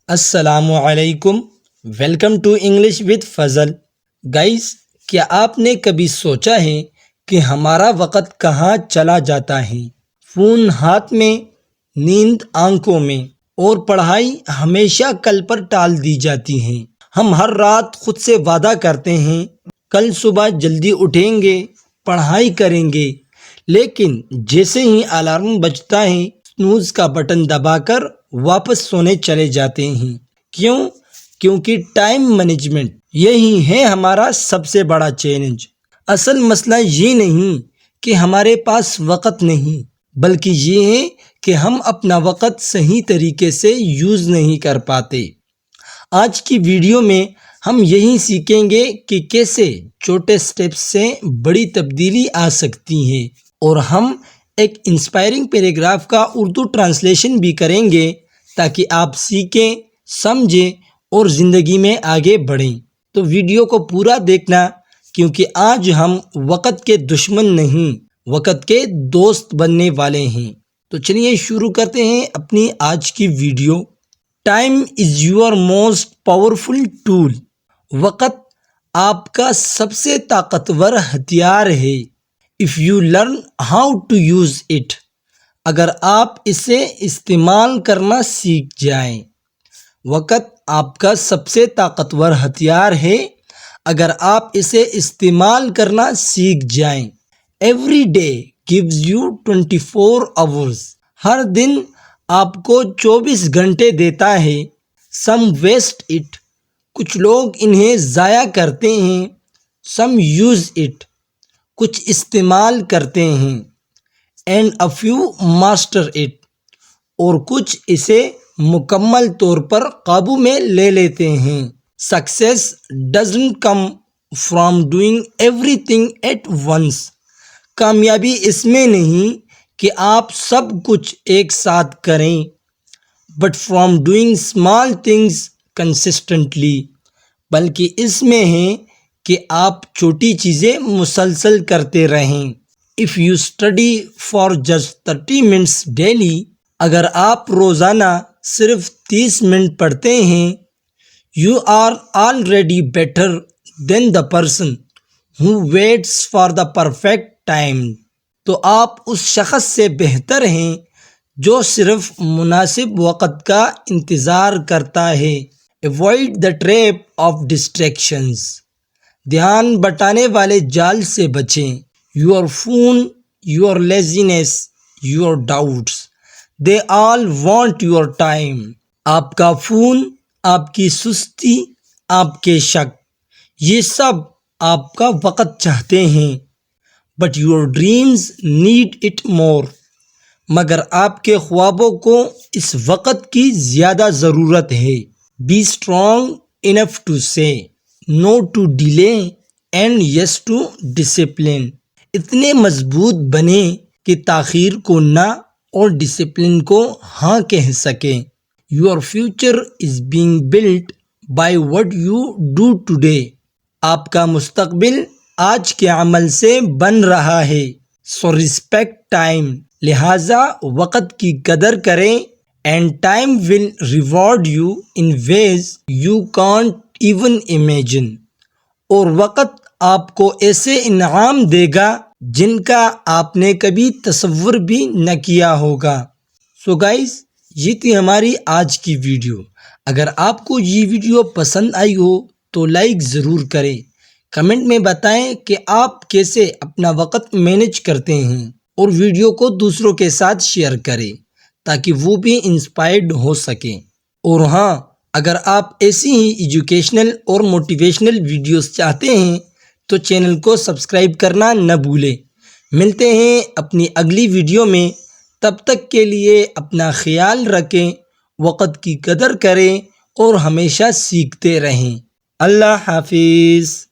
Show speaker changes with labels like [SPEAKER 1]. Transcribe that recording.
[SPEAKER 1] السلام علیکم، welcome to English with Fazal. Guys, کیا آپ نے کبھی سوچا ہے کہ ہمارا وقت کہاں چلا جاتا ہے؟ فون ہاتھ میں، نیند آنکھوں میں، اور پڑھائی ہمیشہ کل پر ٹال دی جاتی ہے۔ ہم ہر رات خود سے وعدہ کرتے ہیں کل صبح جلدی اٹھیں گے، پڑھائی کریں گے، لیکن جیسے ہی الارم بجتا ہے سنوز کا بٹن دبا کر واپس سونے چلے جاتے ہیں۔ کیونکہ ٹائم مینجمنٹ یہی ہے ہمارا سب سے بڑا چیلنج۔ اصل مسئلہ یہ نہیں کہ ہمارے پاس وقت نہیں، بلکہ یہ ہے کہ ہم اپنا وقت صحیح طریقے سے یوز نہیں کر پاتے۔ آج کی ویڈیو میں ہم یہی سیکھیں گے کہ کیسے چھوٹے سٹیپس سے بڑی تبدیلی آ سکتی ہے، اور ہم ایک انسپائرنگ پیراگراف کا اردو ٹرانسلیشن بھی کریں گے تاکہ آپ سیکھیں، سمجھیں اور زندگی میں آگے بڑھیں۔ تو ویڈیو کو پورا دیکھنا، کیونکہ آج ہم وقت کے دشمن نہیں، وقت کے دوست بننے والے ہیں۔ تو چلیے شروع کرتے ہیں اپنی آج کی video. Time is your most powerful tool. وقت آپ کا سب سے طاقتور ہتھیار ہے۔ If you learn how to use it، اگر آپ اسے استعمال کرنا سیکھ جائیں۔ وقت آپ کا سب سے طاقتور ہتھیار ہے اگر آپ اسے استعمال کرنا سیکھ جائیں۔ Every day gives you 24 hours۔ ہر دن آپ کو 24 گھنٹے دیتا ہے۔ Some waste it۔ کچھ لوگ انہیں ضائع کرتے ہیں۔ Some use it۔ کچھ استعمال کرتے ہیں۔ And a few master it۔ اور کچھ اسے مکمل طور پر قابو میں لے لیتے ہیں۔ Success doesn't come from doing everything at once۔ کامیابی اس میں نہیں کہ آپ سب کچھ ایک ساتھ کریں، but from doing small things consistently۔ بلکہ اس میں ہے کہ آپ چھوٹی چیزیں مسلسل کرتے رہیں۔ If you study for just 30 minutes daily، اگر آپ روزانہ صرف 30 منٹ پڑھتے ہیں، you are already better than the person who waits for the perfect time۔ تو آپ اس شخص سے بہتر ہیں جو صرف مناسب وقت کا انتظار کرتا ہے۔ Avoid the trap of distractions۔ دھیان بٹانے والے جال سے بچیں۔ Your phone، your laziness، your doubts، they all want your time۔ آپ کا فون، آپ کی سستی، آپ کے شک، یہ سب آپ کا وقت چاہتے ہیں۔ But your dreams need it more۔ مگر آپ کے خوابوں کو اس وقت کی زیادہ ضرورت ہے۔ Be strong enough to say no to delay and yes to discipline۔ اتنے مضبوط بنیں کہ تاخیر کو نہ اور ڈسپلن کو ہاں کہہ سکیں۔ Your future is being built by what you do today۔ آپ کا مستقبل آج کے عمل سے بن رہا ہے۔ So respect time۔ لہٰذا وقت کی قدر کریں۔ And time will reward you in ways you can't even imagine۔ اور وقت آپ کو ایسے انعام دے گا جن کا آپ نے کبھی تصور بھی نہ کیا ہوگا۔ سو گائز، یہ تھی ہماری آج کی ویڈیو۔ اگر آپ کو یہ ویڈیو پسند آئی ہو تو لائک ضرور کریں۔ کمنٹ میں بتائیں کہ آپ کیسے اپنا وقت مینیج کرتے ہیں، اور ویڈیو کو دوسروں کے ساتھ شیئر کریں تاکہ وہ بھی انسپائرڈ ہو سکیں۔ اور ہاں، اگر آپ ایسی ہی ایجوکیشنل اور موٹیویشنل ویڈیوز چاہتے ہیں تو چینل کو سبسکرائب کرنا نہ بھولیں۔ ملتے ہیں اپنی اگلی ویڈیو میں، تب تک کے لیے اپنا خیال رکھیں، وقت کی قدر کریں اور ہمیشہ سیکھتے رہیں۔ اللہ حافظ۔